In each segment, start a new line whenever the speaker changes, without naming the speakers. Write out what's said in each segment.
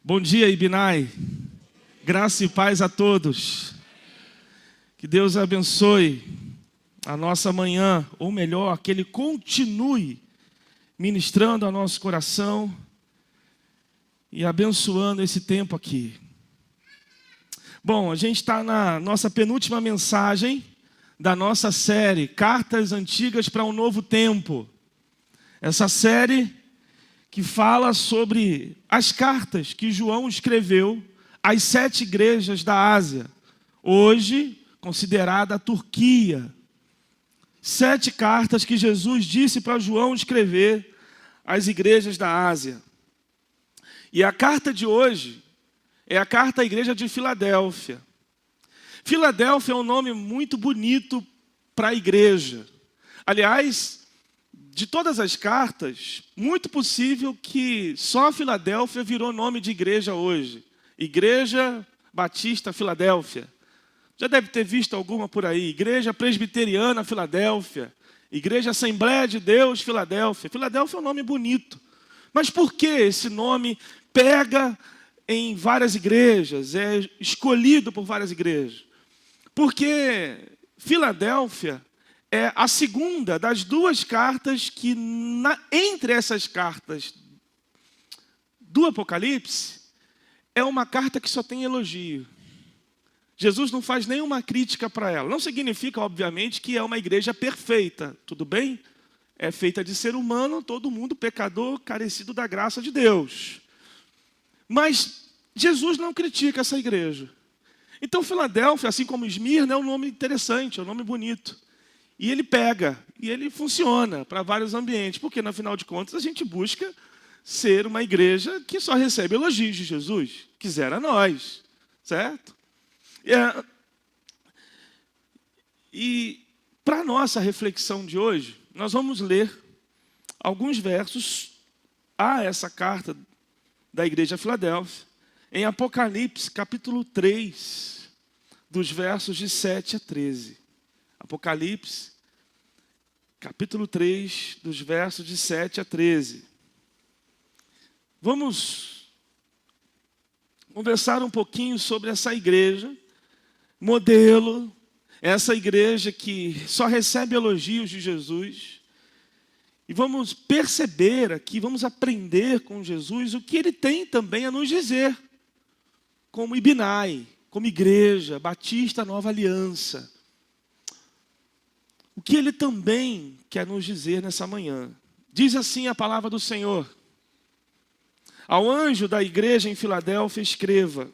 Bom dia, Ibinai. Graça e paz a todos. Que Deus abençoe a nossa manhã, ou melhor, que Ele continue ministrando ao nosso coração e abençoando esse tempo aqui. Bom, a gente está na nossa penúltima mensagem da nossa série Cartas Antigas para um Novo Tempo. Essa série que fala sobre as cartas que João escreveu às 7 igrejas da Ásia, hoje considerada a Turquia. 7 cartas que Jesus disse para João escrever às igrejas da Ásia. E a carta de hoje é a carta à igreja de Filadélfia. Filadélfia é um nome muito bonito para a igreja. Aliás, de todas as cartas, muito possível que só Filadélfia virou nome de igreja hoje. Igreja Batista Filadélfia. Já deve ter visto alguma por aí. Igreja Presbiteriana Filadélfia. Igreja Assembleia de Deus Filadélfia. Filadélfia é um nome bonito. Mas por que esse nome pega em várias igrejas? É escolhido por várias igrejas? Porque Filadélfia é a segunda das 2 cartas que, entre essas cartas do Apocalipse, é uma carta que só tem elogio. Jesus não faz nenhuma crítica para ela. Não significa, obviamente, que é uma igreja perfeita, tudo bem? É feita de ser humano, todo mundo pecador, carecido da graça de Deus. Mas Jesus não critica essa igreja. Então, Filadélfia, assim como Esmirna, é um nome interessante, é um nome bonito. E ele pega, e ele funciona para vários ambientes, porque, no final de contas, a gente busca ser uma igreja que só recebe elogios de Jesus. Quisera nós, certo? E para a nossa reflexão de hoje, nós vamos ler alguns versos a essa carta da igreja Filadélfia, em Apocalipse, capítulo 3, dos versos de 7 a 13. Apocalipse, capítulo 3, dos versos de 7 a 13. Vamos conversar um pouquinho sobre essa igreja, modelo, essa igreja que só recebe elogios de Jesus. E vamos perceber aqui, vamos aprender com Jesus o que ele tem também a nos dizer, como Ibinai, como igreja, Batista Nova Aliança. O que ele também quer nos dizer nessa manhã. Diz assim a palavra do Senhor. Ao anjo da igreja em Filadélfia escreva: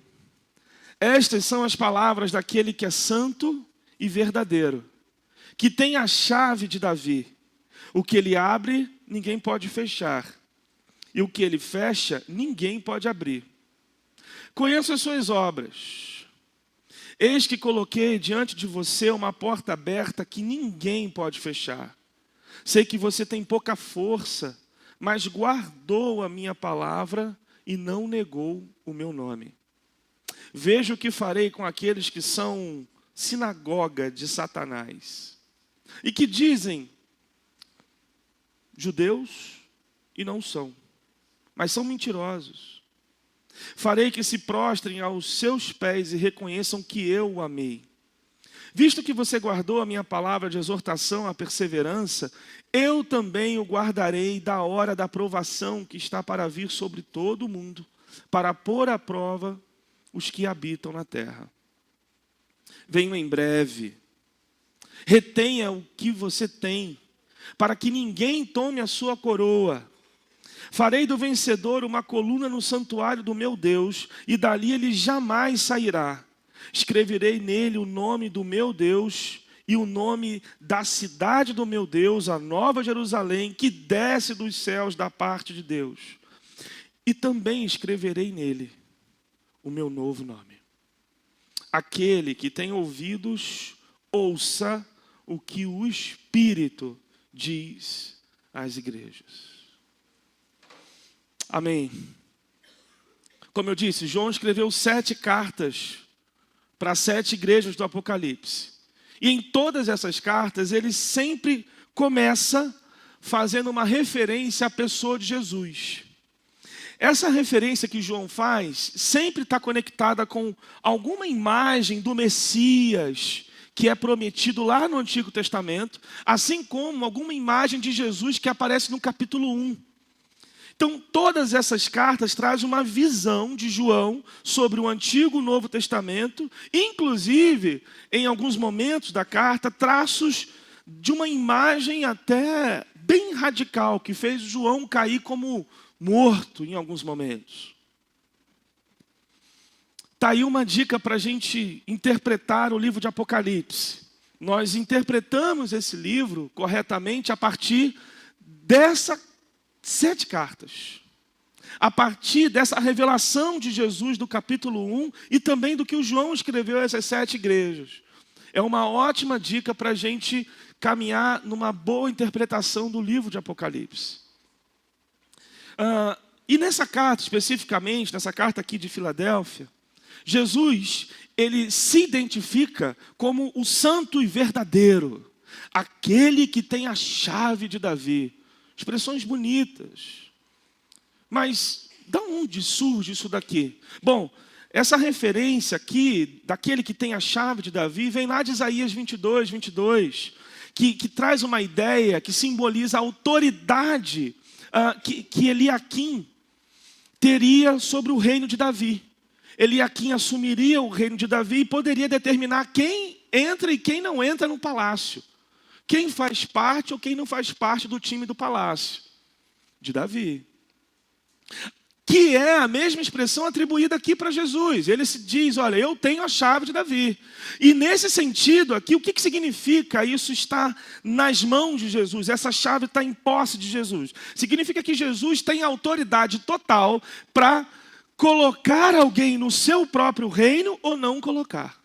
estas são as palavras daquele que é santo e verdadeiro, que tem a chave de Davi. O que ele abre, ninguém pode fechar. E o que ele fecha, ninguém pode abrir. Conheço as suas obras. Eis que coloquei diante de você uma porta aberta que ninguém pode fechar. Sei que você tem pouca força, mas guardou a minha palavra e não negou o meu nome. Veja o que farei com aqueles que são sinagoga de Satanás e que dizem judeus e não são, mas são mentirosos. Farei que se prostrem aos seus pés e reconheçam que eu o amei. Visto que você guardou a minha palavra de exortação à perseverança, eu também o guardarei da hora da provação que está para vir sobre todo o mundo, para pôr à prova os que habitam na terra. Venho em breve. Retenha o que você tem, para que ninguém tome a sua coroa. Farei do vencedor uma coluna no santuário do meu Deus, e dali ele jamais sairá. Escreverei nele o nome do meu Deus e o nome da cidade do meu Deus, a Nova Jerusalém, que desce dos céus da parte de Deus. E também escreverei nele o meu novo nome. Aquele que tem ouvidos, ouça o que o Espírito diz às igrejas. Amém. Como eu disse, João escreveu 7 cartas para 7 igrejas do Apocalipse. E em todas essas cartas, ele sempre começa fazendo uma referência à pessoa de Jesus. essa referência que João faz sempre está conectada com alguma imagem do Messias que é prometido lá no Antigo Testamento, assim como alguma imagem de Jesus que aparece no capítulo 1. Então, todas essas cartas trazem uma visão de João sobre o Antigo e o Novo Testamento, inclusive, em alguns momentos da carta, traços de uma imagem até bem radical, que fez João cair como morto em alguns momentos. Está aí uma dica para a gente interpretar o livro de Apocalipse. Nós interpretamos esse livro corretamente a partir dessas 7 cartas. A partir dessa revelação de Jesus do capítulo 1 e também do que o João escreveu a essas 7 igrejas. É uma ótima dica para a gente caminhar numa boa interpretação do livro de Apocalipse. E nessa carta, especificamente, nessa carta aqui de Filadélfia, Jesus, ele se identifica como o santo e verdadeiro, aquele que tem a chave de Davi. Expressões bonitas. Mas de onde surge isso daqui? Bom, essa referência aqui, daquele que tem a chave de Davi, vem lá de Isaías 22, que traz uma ideia que simboliza a autoridade que Eliaquim teria sobre o reino de Davi. Eliaquim assumiria o reino de Davi e poderia determinar quem entra e quem não entra no palácio. Quem faz parte ou quem não faz parte do time do palácio de Davi. Que é a mesma expressão atribuída aqui para Jesus. Ele se diz, olha, eu tenho a chave de Davi. E nesse sentido aqui, o que significa isso está nas mãos de Jesus? Essa chave está em posse de Jesus. Significa que Jesus tem autoridade total para colocar alguém no seu próprio reino ou não colocar.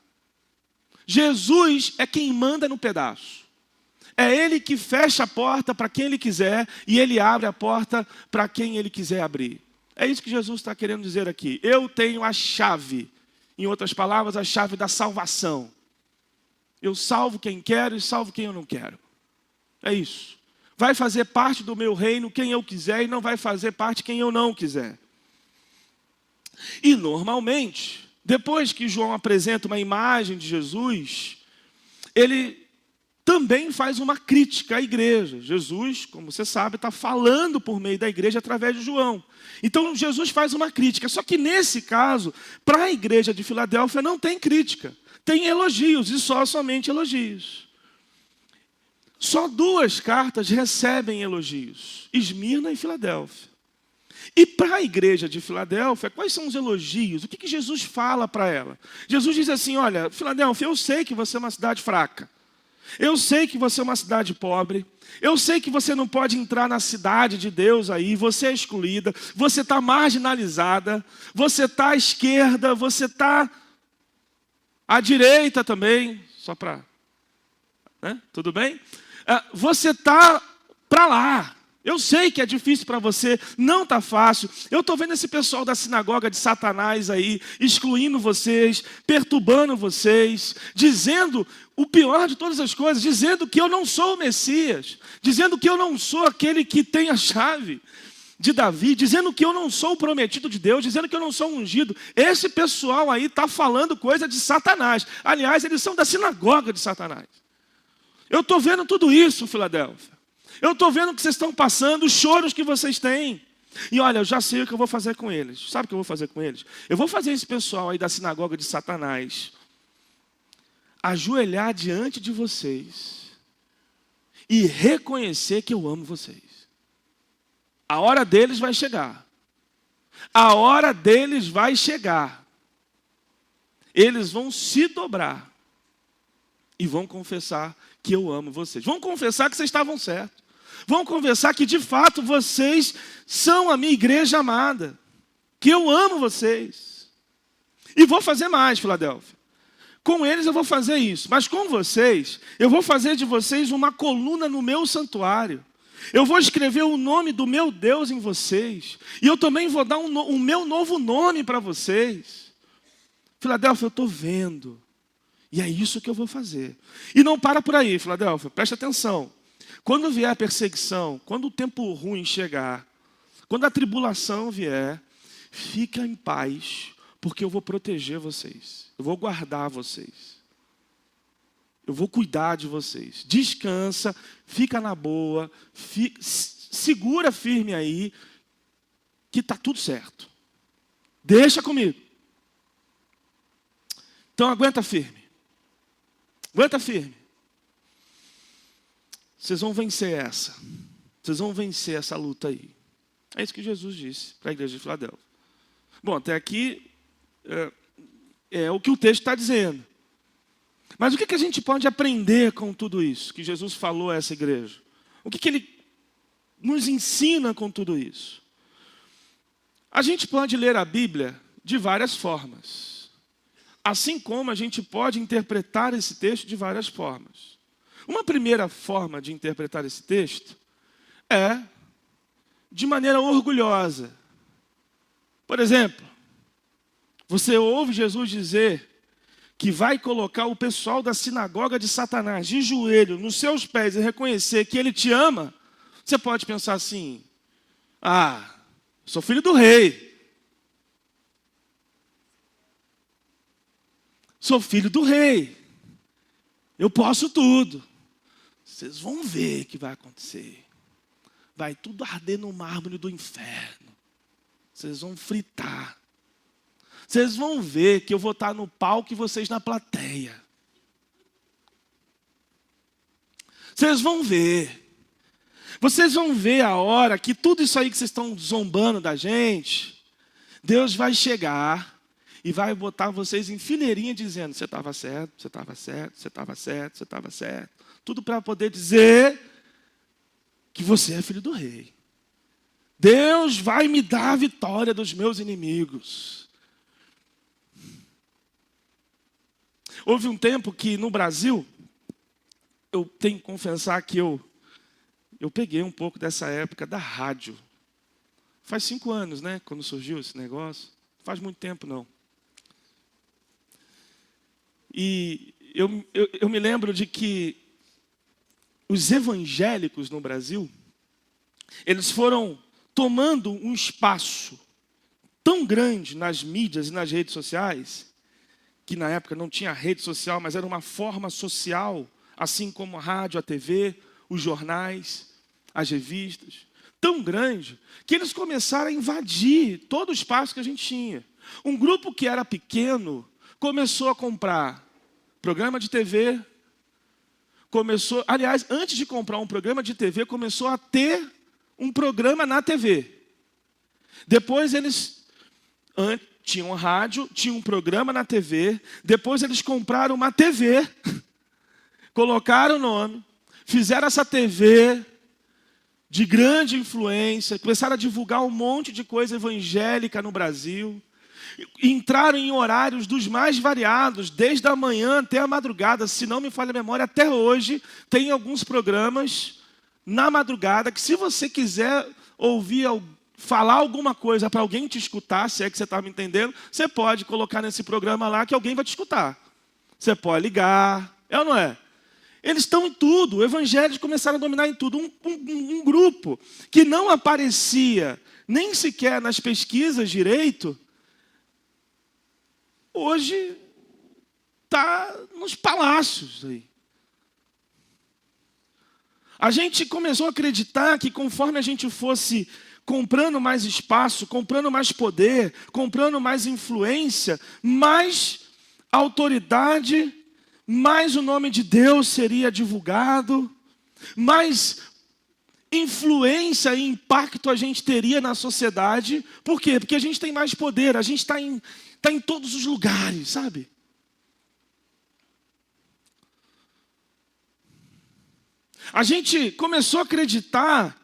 Jesus é quem manda no pedaço. É Ele que fecha a porta para quem Ele quiser e Ele abre a porta para quem Ele quiser abrir. É isso que Jesus está querendo dizer aqui. Eu tenho a chave. Em outras palavras, a chave da salvação. Eu salvo quem quero e salvo quem eu não quero. É isso. Vai fazer parte do meu reino quem eu quiser e não vai fazer parte quem eu não quiser. E normalmente, depois que João apresenta uma imagem de Jesus, ele também faz uma crítica à igreja. Jesus, como você sabe, está falando por meio da igreja através de João. Então Jesus faz uma crítica. Só que nesse caso, para a igreja de Filadélfia não tem crítica. Tem elogios e somente elogios. Só 2 cartas recebem elogios. Esmirna e Filadélfia. E para a igreja de Filadélfia, quais são os elogios? O que Jesus fala para ela? Jesus diz assim, olha, Filadélfia, eu sei que você é uma cidade fraca. Eu sei que você é uma cidade pobre. Eu sei que você não pode entrar na cidade de Deus aí. Você é excluída. Você está marginalizada. Você está à esquerda. Você está à direita também. Só para... né? Tudo bem? Você está para lá. Eu sei que é difícil para você, não está fácil. Eu estou vendo esse pessoal da sinagoga de Satanás aí, excluindo vocês, perturbando vocês, dizendo o pior de todas as coisas, dizendo que eu não sou o Messias, dizendo que eu não sou aquele que tem a chave de Davi, dizendo que eu não sou o prometido de Deus, dizendo que eu não sou ungido. Esse pessoal aí está falando coisa de Satanás. Aliás, eles são da sinagoga de Satanás. Eu estou vendo tudo isso, Filadélfia. Eu estou vendo o que vocês estão passando, os choros que vocês têm. E olha, eu já sei o que eu vou fazer com eles. Sabe o que eu vou fazer com eles? Eu vou fazer esse pessoal aí da sinagoga de Satanás ajoelhar diante de vocês e reconhecer que eu amo vocês. A hora deles vai chegar. A hora deles vai chegar. Eles vão se dobrar e vão confessar que eu amo vocês. Vão confessar que vocês estavam certos. Vão confessar que de fato vocês são a minha igreja amada. Que eu amo vocês. E vou fazer mais, Filadélfia. Com eles eu vou fazer isso. Mas com vocês, eu vou fazer de vocês uma coluna no meu santuário. Eu vou escrever o nome do meu Deus em vocês. E eu também vou dar o meu novo nome para vocês. Filadélfia, eu estou vendo. E é isso que eu vou fazer. E não para por aí, Filadélfia. Preste atenção. Quando vier a perseguição, quando o tempo ruim chegar, quando a tribulação vier, fica em paz, porque eu vou proteger vocês. Eu vou guardar vocês. Eu vou cuidar de vocês. Descansa, fica na boa, segura firme aí, que está tudo certo. Deixa comigo. Então aguenta firme. Aguenta firme. Vocês vão vencer essa. Vocês vão vencer essa luta aí. É isso que Jesus disse para a igreja de Filadélfia. Bom, até aqui é o que o texto está dizendo. Mas o que a gente pode aprender com tudo isso que Jesus falou a essa igreja? O que ele nos ensina com tudo isso? A gente pode ler a Bíblia de várias formas. Assim como a gente pode interpretar esse texto de várias formas. Uma primeira forma de interpretar esse texto é de maneira orgulhosa. Por exemplo, você ouve Jesus dizer que vai colocar o pessoal da sinagoga de Satanás de joelho nos seus pés e reconhecer que ele te ama. Você pode pensar assim: sou filho do rei. Sou filho do rei. Eu posso tudo. Vocês vão ver o que vai acontecer. Vai tudo arder no mármore do inferno. Vocês vão fritar. Vocês vão ver que eu vou estar no palco e vocês na plateia. Vocês vão ver. Vocês vão ver a hora que tudo isso aí que vocês estão zombando da gente, Deus vai chegar e vai botar vocês em fileirinha dizendo: você estava certo, você estava certo, você estava certo, você estava certo. Tudo para poder dizer que você é filho do rei. Deus vai me dar a vitória dos meus inimigos. Houve um tempo que no Brasil, eu tenho que confessar que eu peguei um pouco dessa época da rádio. Faz 5 anos, né, quando surgiu esse negócio. Não faz muito tempo, não. E eu me lembro de que os evangélicos no Brasil, eles foram tomando um espaço tão grande nas mídias e nas redes sociais, que na época não tinha rede social, mas era uma forma social, assim como a rádio, a TV, os jornais, as revistas, tão grande, que eles começaram a invadir todo o espaço que a gente tinha. Um grupo que era pequeno começou a comprar programa de TV, antes de comprar um programa de TV, começou a ter um programa na TV. Depois eles tinham rádio, tinham um programa na TV, depois eles compraram uma TV, colocaram o nome, fizeram essa TV de grande influência, começaram a divulgar um monte de coisa evangélica no Brasil, entraram em horários dos mais variados, desde a manhã até a madrugada. Se não me falha a memória, até hoje tem alguns programas na madrugada que, se você quiser ouvir falar alguma coisa para alguém te escutar, se é que você está me entendendo, você pode colocar nesse programa lá que alguém vai te escutar. Você pode ligar, é ou não é? Eles estão em tudo, evangélicos começaram a dominar em tudo. Um grupo que não aparecia nem sequer nas pesquisas direito, hoje está nos palácios aí. A gente começou a acreditar que conforme a gente fosse comprando mais espaço, comprando mais poder, comprando mais influência, mais autoridade, mais o nome de Deus seria divulgado, mais influência e impacto a gente teria na sociedade. Por quê? Porque a gente tem mais poder, a gente está em todos os lugares, sabe? A gente começou a acreditar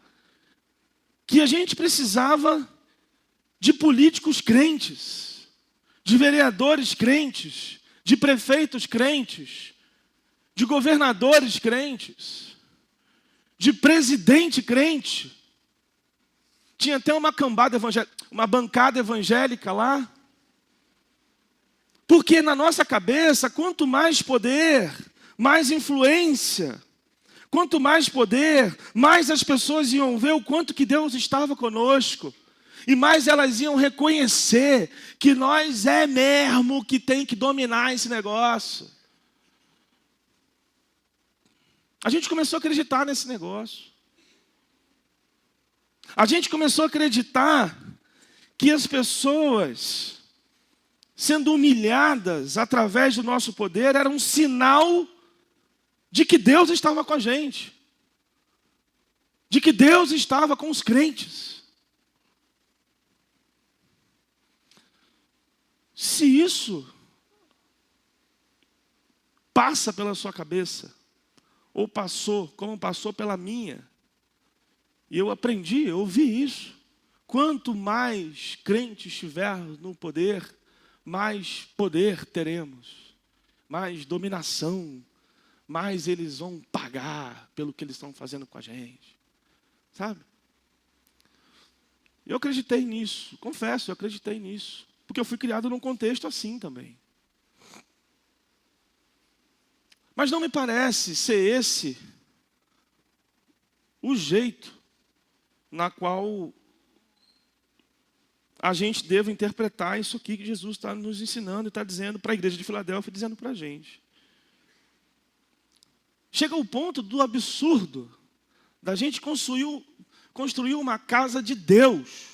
que a gente precisava de políticos crentes, de vereadores crentes, de prefeitos crentes, de governadores crentes, de presidente crente. Tinha até uma bancada evangélica lá. Porque na nossa cabeça, quanto mais poder, mais influência. Quanto mais poder, mais as pessoas iam ver o quanto que Deus estava conosco. E mais elas iam reconhecer que nós é mesmo que tem que dominar esse negócio. A gente começou a acreditar nesse negócio. A gente começou a acreditar que as pessoas, sendo humilhadas através do nosso poder, era um sinal de que Deus estava com a gente. De que Deus estava com os crentes. Se isso passa pela sua cabeça, ou passou, como passou pela minha, e eu aprendi, eu ouvi isso. Quanto mais crentes estivermos no poder, mais poder teremos, mais dominação, mais eles vão pagar pelo que eles estão fazendo com a gente. Sabe? Eu acreditei nisso, confesso, eu acreditei nisso. Porque eu fui criado num contexto assim também. Mas não me parece ser esse o jeito na qual a gente deve interpretar isso aqui que Jesus está nos ensinando e está dizendo para a igreja de Filadélfia e dizendo para a gente. Chega ao ponto do absurdo da gente construir uma casa de Deus,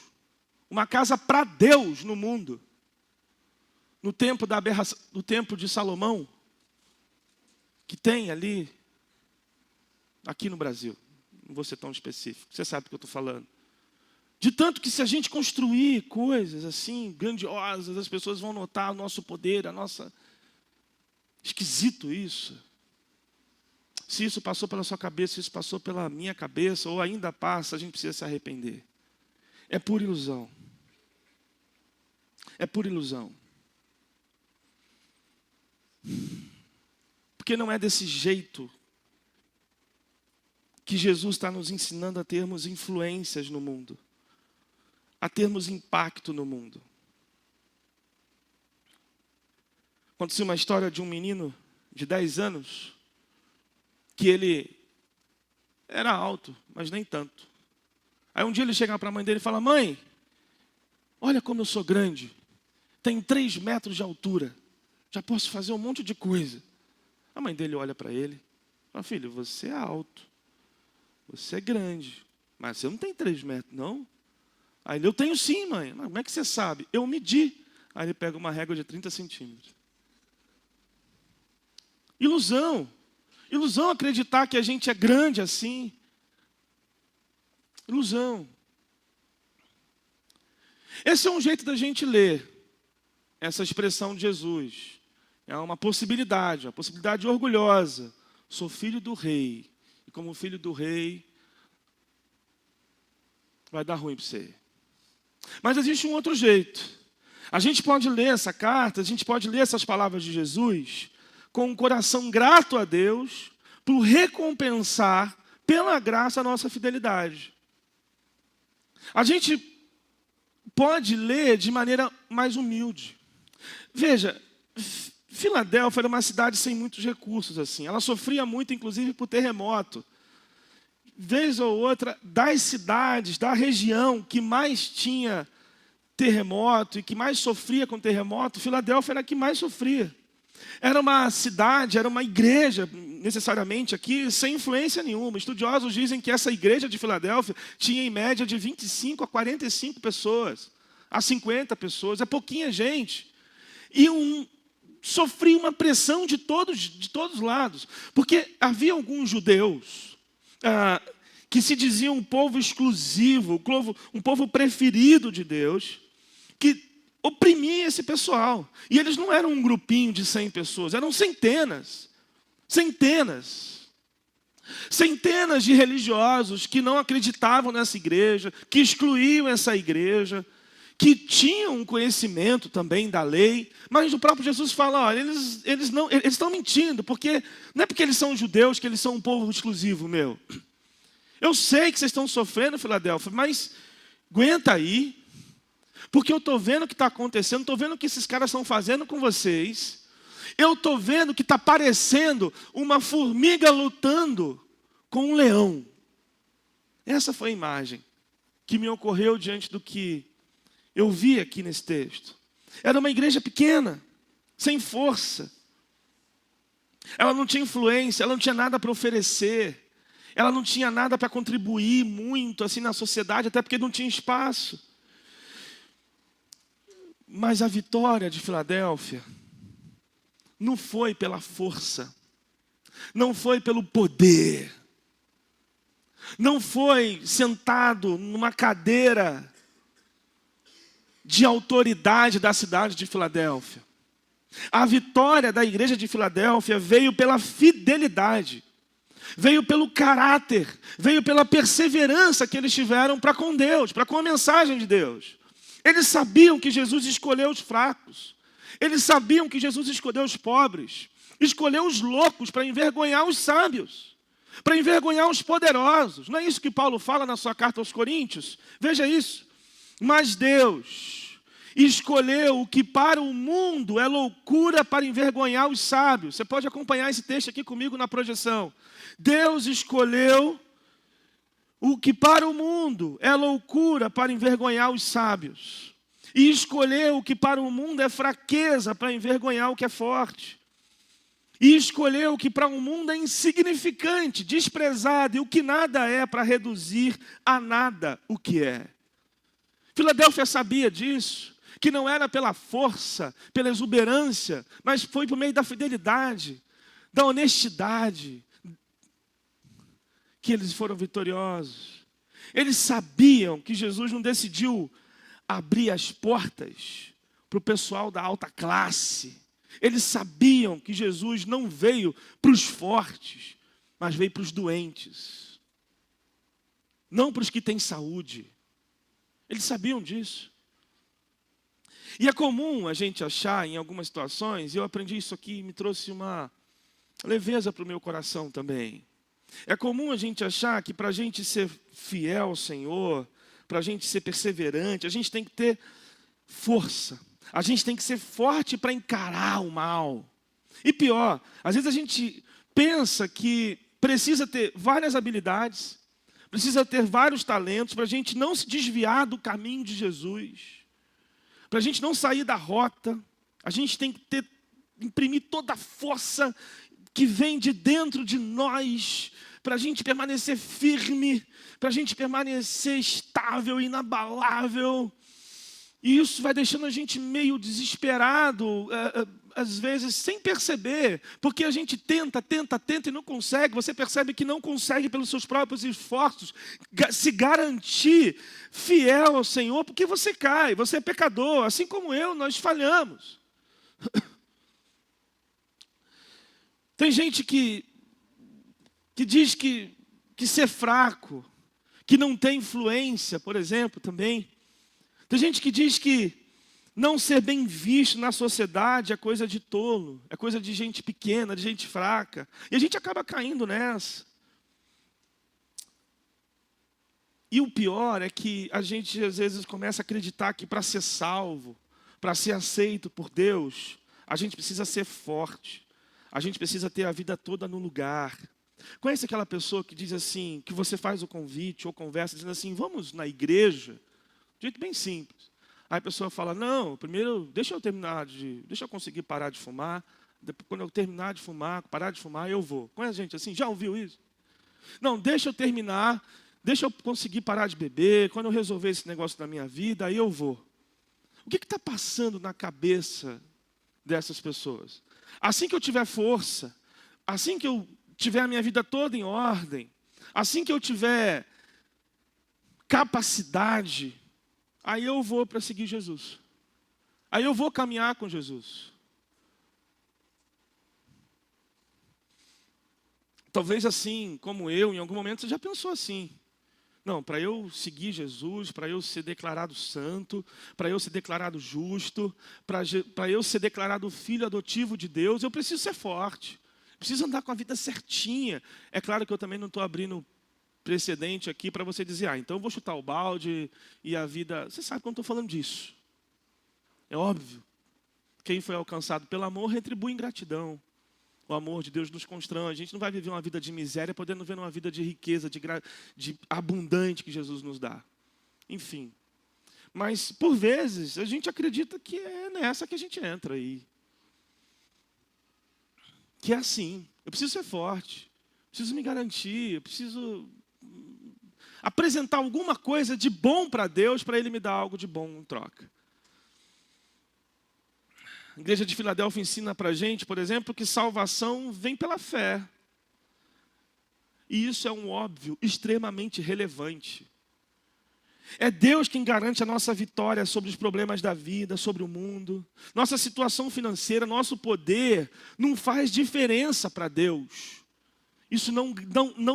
uma casa para Deus no mundo. No tempo da aberração, do tempo de Salomão, que tem ali, aqui no Brasil, não vou ser tão específico, você sabe do que eu estou falando. De tanto que se a gente construir coisas assim, grandiosas, as pessoas vão notar o nosso poder, a nossa... Esquisito isso. Se isso passou pela sua cabeça, se isso passou pela minha cabeça, ou ainda passa, a gente precisa se arrepender. É pura ilusão. É pura ilusão. Porque não é desse jeito que Jesus está nos ensinando a termos influências no mundo, a termos impacto no mundo. Aconteceu uma história de um menino de 10 anos, que ele era alto, mas nem tanto. Aí um dia ele chega para a mãe dele e fala: mãe, olha como eu sou grande, tenho 3 metros de altura, já posso fazer um monte de coisa. A mãe dele olha para ele e fala: filho, você é alto, você é grande, mas você não tem 3 metros, não? Aí ele: eu tenho sim, mãe. Mas como é que você sabe? Eu medi. Aí ele pega uma régua de 30 centímetros. Ilusão. Ilusão acreditar que a gente é grande assim. Ilusão. Esse é um jeito da gente ler essa expressão de Jesus. É uma possibilidade orgulhosa. Sou filho do rei. E como filho do rei, vai dar ruim para você. Mas existe um outro jeito. A gente pode ler essa carta, a gente pode ler essas palavras de Jesus com um coração grato a Deus por recompensar pela graça a nossa fidelidade. A gente pode ler de maneira mais humilde. Veja, Filadélfia era uma cidade sem muitos recursos assim. Ela sofria muito, inclusive, por terremoto. Vez ou outra, das cidades, da região que mais tinha terremoto e que mais sofria com terremoto, Filadélfia era a que mais sofria. Era uma cidade, era uma igreja, necessariamente aqui, sem influência nenhuma. Estudiosos dizem que essa igreja de Filadélfia tinha em média de 25 a 45 pessoas, a 50 pessoas, é pouquinha gente. E sofria uma pressão de todos os lados, porque havia alguns judeus que se diziam um povo exclusivo, um povo preferido de Deus, que oprimia esse pessoal. E eles não eram um grupinho de 100 pessoas, eram centenas. Centenas de religiosos que não acreditavam nessa igreja, que excluíam essa igreja, que tinham um conhecimento também da lei, mas o próprio Jesus fala: olha, eles estão mentindo, porque não é porque eles são judeus que eles são um povo exclusivo meu. Eu sei que vocês estão sofrendo, Filadélfia, mas aguenta aí, porque eu estou vendo o que está acontecendo, estou vendo o que esses caras estão fazendo com vocês, eu estou vendo que está parecendo uma formiga lutando com um leão. Essa foi a imagem que me ocorreu diante do que eu vi aqui nesse texto. Era uma igreja pequena, sem força. Ela não tinha influência, ela não tinha nada para oferecer. Ela não tinha nada para contribuir muito assim na sociedade, até porque não tinha espaço. Mas a vitória de Filadélfia não foi pela força, não foi pelo poder, não foi sentado numa cadeira de autoridade da cidade de Filadélfia. A vitória da igreja de Filadélfia veio pela fidelidade, veio pelo caráter, veio pela perseverança que eles tiveram para com Deus, para com a mensagem de Deus. Eles sabiam que Jesus escolheu os fracos, eles sabiam que Jesus escolheu os pobres, escolheu os loucos para envergonhar os sábios, para envergonhar os poderosos. Não é isso que Paulo fala na sua carta aos Coríntios? Veja isso. Mas Deus escolheu o que para o mundo é loucura para envergonhar os sábios. Você pode acompanhar esse texto aqui comigo na projeção. Deus escolheu o que para o mundo é loucura para envergonhar os sábios. E escolheu o que para o mundo é fraqueza para envergonhar o que é forte. E escolheu o que para o mundo é insignificante, desprezado, e o que nada é para reduzir a nada o que é. Filadélfia sabia disso, que não era pela força, pela exuberância, mas foi por meio da fidelidade, da honestidade, que eles foram vitoriosos. Eles sabiam que Jesus não decidiu abrir as portas para o pessoal da alta classe. Eles sabiam que Jesus não veio para os fortes, mas veio para os doentes. Não para os que têm saúde. Eles sabiam disso. E é comum a gente achar em algumas situações, e eu aprendi isso aqui e me trouxe uma leveza para o meu coração também. É comum a gente achar que para a gente ser fiel ao Senhor, para a gente ser perseverante, a gente tem que ter força. A gente tem que ser forte para encarar o mal. E pior, às vezes a gente pensa que precisa ter várias habilidades, precisa ter vários talentos para a gente não se desviar do caminho de Jesus, para a gente não sair da rota. A gente tem que imprimir toda a força que vem de dentro de nós, para a gente permanecer firme, para a gente permanecer estável, inabalável. E isso vai deixando a gente meio desesperado, às vezes sem perceber, porque a gente tenta e não consegue. Você percebe que não consegue pelos seus próprios esforços se garantir fiel ao Senhor, porque você cai, você é pecador, assim como eu, nós falhamos. Tem gente que diz que ser fraco, que não tem influência, por exemplo, também. Tem gente que diz que não ser bem visto na sociedade é coisa de tolo, é coisa de gente pequena, de gente fraca. E a gente acaba caindo nessa. E o pior é que a gente às vezes começa a acreditar que para ser salvo, para ser aceito por Deus, a gente precisa ser forte. A gente precisa ter a vida toda no lugar. Conhece aquela pessoa que diz assim, que você faz o convite ou conversa dizendo assim, vamos na igreja? De jeito bem simples. Aí a pessoa fala, não, primeiro deixa eu conseguir parar de fumar, depois, quando eu terminar de fumar, parar de fumar, eu vou. Conhece gente assim? Já ouviu isso? Não, deixa eu terminar, deixa eu conseguir parar de beber, quando eu resolver esse negócio da minha vida, aí eu vou. O que está passando na cabeça dessas pessoas? Assim que eu tiver força, assim que eu tiver a minha vida toda em ordem, assim que eu tiver capacidade, aí eu vou para seguir Jesus. Aí eu vou caminhar com Jesus. Talvez assim, como eu, em algum momento você já pensou assim. Não, para eu seguir Jesus, para eu ser declarado santo, para eu ser declarado justo, para eu ser declarado filho adotivo de Deus, eu preciso ser forte. Preciso andar com a vida certinha. É claro que eu também não estou abrindo precedente aqui para você dizer, então eu vou chutar o balde e a vida... Você sabe que eu não estou falando disso. É óbvio. Quem foi alcançado pelo amor retribui em gratidão. O amor de Deus nos constrange. A gente não vai viver uma vida de miséria podendo ver uma vida de riqueza, de abundante que Jesus nos dá. Enfim. Mas, por vezes, a gente acredita que é nessa que a gente entra aí. Que é assim, eu preciso ser forte, preciso me garantir, eu preciso apresentar alguma coisa de bom para Deus, para Ele me dar algo de bom em troca. A igreja de Filadélfia ensina para a gente, por exemplo, que salvação vem pela fé. E isso é um óbvio, extremamente relevante. É Deus quem garante a nossa vitória sobre os problemas da vida, sobre o mundo. Nossa situação financeira, nosso poder, não faz diferença para Deus. Isso não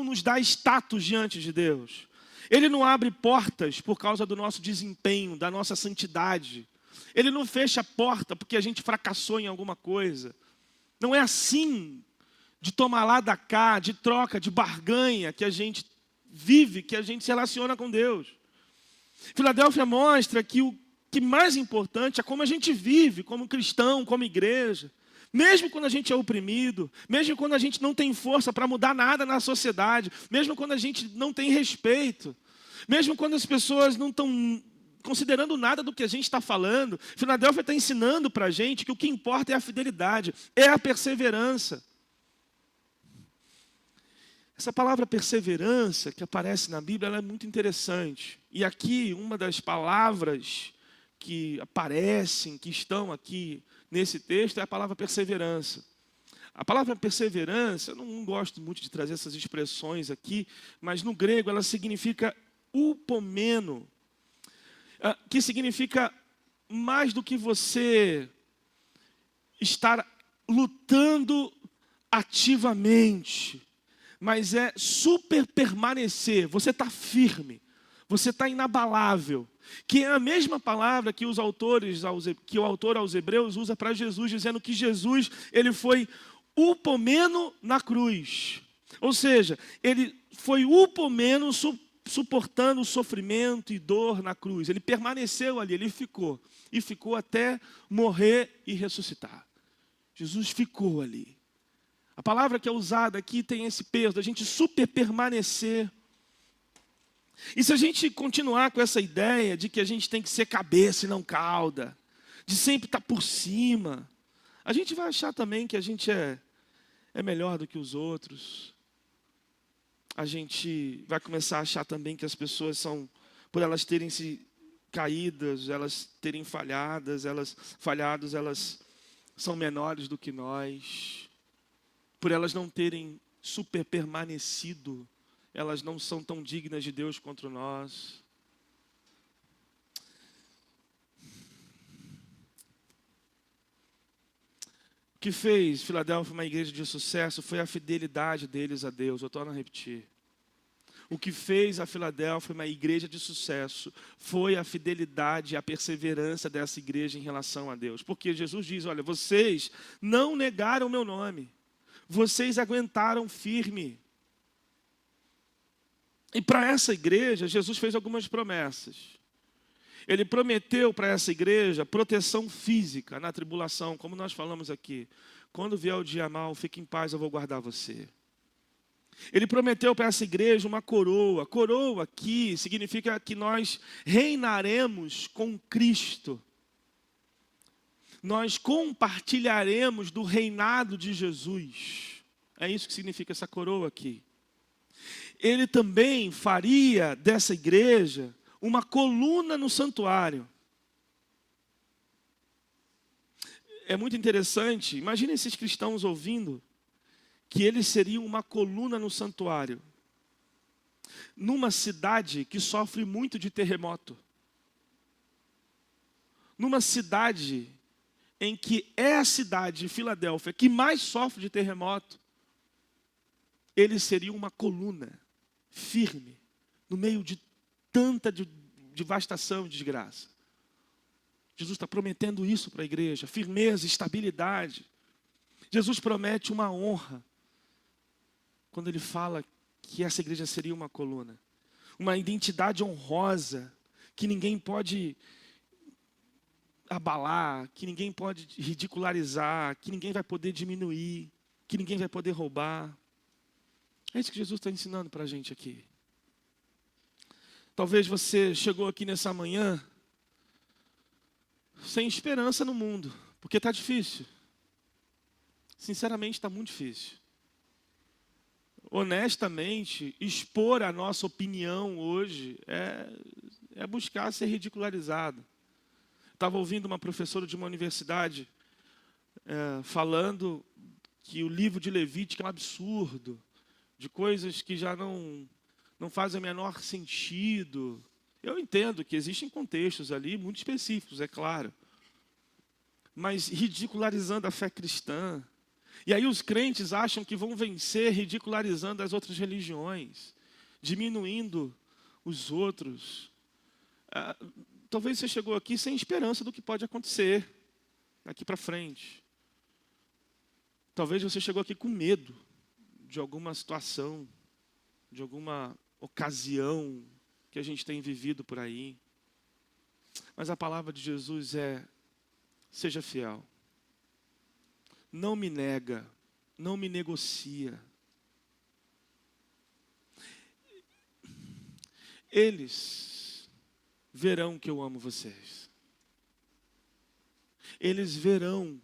nos dá status diante de Deus. Ele não abre portas por causa do nosso desempenho, da nossa santidade. Ele não fecha a porta porque a gente fracassou em alguma coisa. Não é assim, de tomar lá da cá, de troca, de barganha, que a gente vive, que a gente se relaciona com Deus. Filadélfia mostra que o que mais importante é como a gente vive, como cristão, como igreja. Mesmo quando a gente é oprimido, mesmo quando a gente não tem força para mudar nada na sociedade, mesmo quando a gente não tem respeito, mesmo quando as pessoas não estão considerando nada do que a gente está falando, Filadélfia está ensinando para a gente que o que importa é a fidelidade, é a perseverança. Essa palavra perseverança que aparece na Bíblia, ela é muito interessante. E aqui, uma das palavras que aparecem, que estão aqui nesse texto, é a palavra perseverança. A palavra perseverança, eu não gosto muito de trazer essas expressões aqui, mas no grego ela significa upomeno, que significa mais do que você estar lutando ativamente, mas é super permanecer, você está firme, você está inabalável, que é a mesma palavra que o autor aos Hebreus usa para Jesus, dizendo que Jesus ele foi upomeno na cruz. Ou seja, ele foi upomeno suportando o sofrimento e dor na cruz. Ele permaneceu ali, ele ficou. E ficou até morrer e ressuscitar. Jesus ficou ali. A palavra que é usada aqui tem esse peso, da gente super permanecer. E se a gente continuar com essa ideia de que a gente tem que ser cabeça e não cauda, de sempre estar por cima, a gente vai achar também que a gente é melhor do que os outros. A gente vai começar a achar também que as pessoas são, por elas terem se caídas, elas terem falhado, elas são menores do que nós. Por elas não terem super permanecido, elas não são tão dignas de Deus quanto nós. O que fez Filadélfia uma igreja de sucesso foi a fidelidade deles a Deus. Eu torno a repetir. O que fez a Filadélfia uma igreja de sucesso foi a fidelidade e a perseverança dessa igreja em relação a Deus. Porque Jesus diz, olha, vocês não negaram o meu nome. Vocês aguentaram firme. E para essa igreja, Jesus fez algumas promessas. Ele prometeu para essa igreja proteção física na tribulação, como nós falamos aqui. Quando vier o dia mau, fique em paz, eu vou guardar você. Ele prometeu para essa igreja uma coroa. Coroa aqui significa que nós reinaremos com Cristo. Nós compartilharemos do reinado de Jesus. É isso que significa essa coroa aqui. Ele também faria dessa igreja uma coluna no santuário. É muito interessante, imagine esses cristãos ouvindo que eles seriam uma coluna no santuário. Numa cidade que sofre muito de terremoto. Numa cidade em que é a cidade de Filadélfia que mais sofre de terremoto, eles seriam uma coluna firme, no meio de tanta devastação e desgraça. Jesus está prometendo isso para a igreja, firmeza, estabilidade. Jesus promete uma honra, quando ele fala que essa igreja seria uma coluna. Uma identidade honrosa, que ninguém pode abalar, que ninguém pode ridicularizar, que ninguém vai poder diminuir, que ninguém vai poder roubar. É isso que Jesus está ensinando para a gente aqui. Talvez você chegou aqui nessa manhã sem esperança no mundo, porque está difícil. Sinceramente, está muito difícil. Honestamente, expor a nossa opinião hoje é buscar ser ridicularizado. Estava ouvindo uma professora de uma universidade falando que o livro de Levítico é um absurdo, de coisas que já não fazem o menor sentido. Eu entendo que existem contextos ali muito específicos, é claro, mas ridicularizando a fé cristã. E aí os crentes acham que vão vencer ridicularizando as outras religiões, diminuindo os outros. Talvez você chegou aqui sem esperança do que pode acontecer daqui para frente. Talvez você chegou aqui com medo de alguma situação, de alguma ocasião que a gente tem vivido por aí. Mas a palavra de Jesus é: seja fiel. Não me nega, não me negocia. Eles verão que eu amo vocês. Eles verão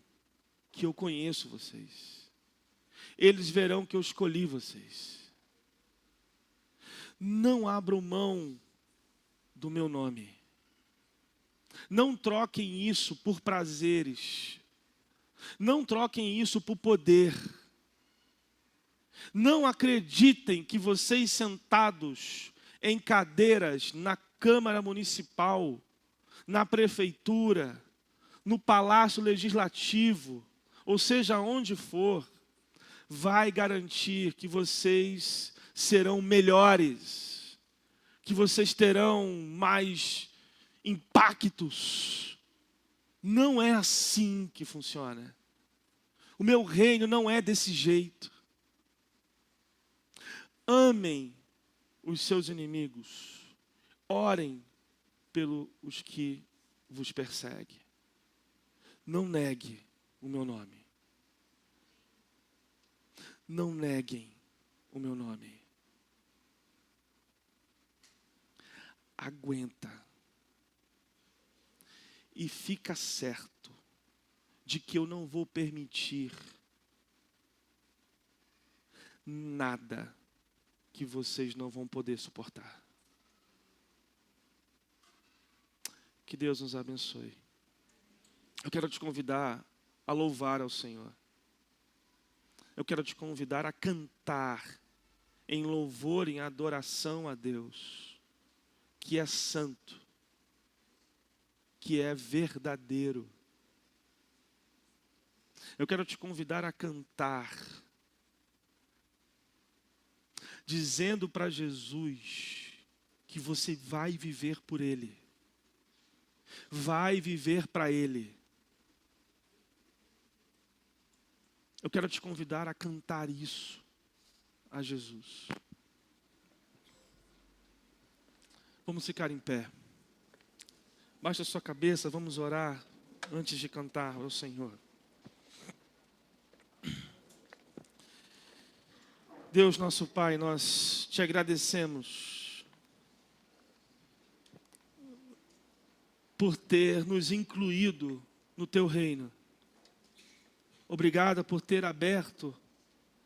que eu conheço vocês. Eles verão que eu escolhi vocês. Não abram mão do meu nome. Não troquem isso por prazeres. Não troquem isso por poder. Não acreditem que vocês sentados em cadeiras na Câmara Municipal, na Prefeitura, no Palácio Legislativo, ou seja, onde for, vai garantir que vocês serão melhores, que vocês terão mais impactos. Não é assim que funciona. O meu reino não é desse jeito. Amem os seus inimigos. Orem pelos que vos perseguem. Não negue o meu nome. Não neguem o meu nome. Aguenta. E fica certo de que eu não vou permitir nada que vocês não vão poder suportar. Que Deus nos abençoe. Eu quero te convidar a louvar ao Senhor. Eu quero te convidar a cantar em louvor, em adoração a Deus, que é santo, que é verdadeiro. Eu quero te convidar a cantar, dizendo para Jesus que você vai viver por Ele, vai viver para Ele. Eu quero te convidar a cantar isso a Jesus. Vamos ficar em pé. Baixa a sua cabeça, vamos orar antes de cantar ao Senhor. Deus nosso Pai, nós te agradecemos por ter nos incluído no teu reino. Obrigado por ter aberto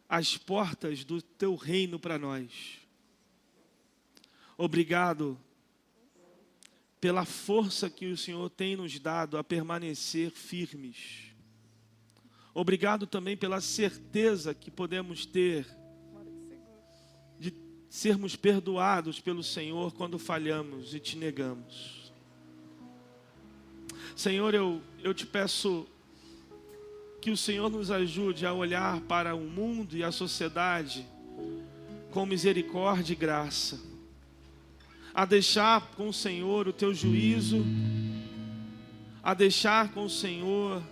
as portas do teu reino para nós. Obrigado pela força que o Senhor tem nos dado a permanecer firmes. Obrigado também pela certeza que podemos ter de sermos perdoados pelo Senhor quando falhamos e te negamos. Senhor, eu te peço que o Senhor nos ajude a olhar para o mundo e a sociedade com misericórdia e graça, a deixar com o Senhor o teu juízo, a deixar com o Senhor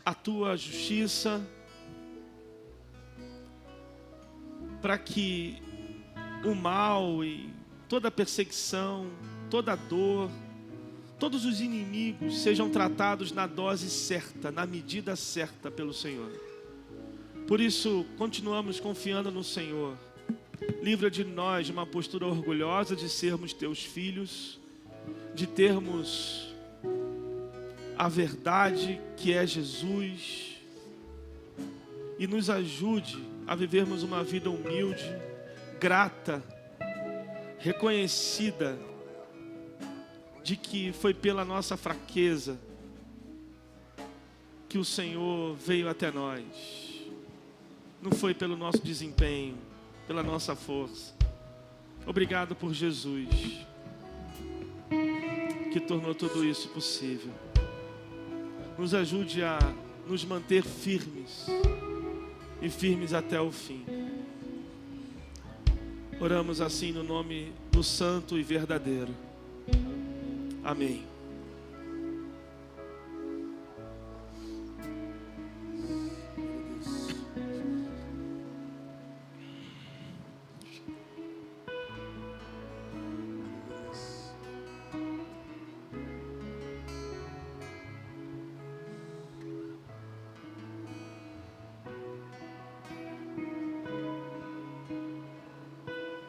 a tua justiça, para que o mal e toda a perseguição, toda a dor, todos os inimigos sejam tratados na dose certa, na medida certa pelo Senhor. Por isso, continuamos confiando no Senhor. Livra de nós de uma postura orgulhosa de sermos teus filhos, de termos a verdade que é Jesus e nos ajude a vivermos uma vida humilde, grata, reconhecida de que foi pela nossa fraqueza que o Senhor veio até nós. Não foi pelo nosso desempenho, pela nossa força. Obrigado por Jesus, que tornou tudo isso possível. Nos ajude a nos manter firmes e firmes até o fim. Oramos assim no nome do Santo e Verdadeiro. Amém.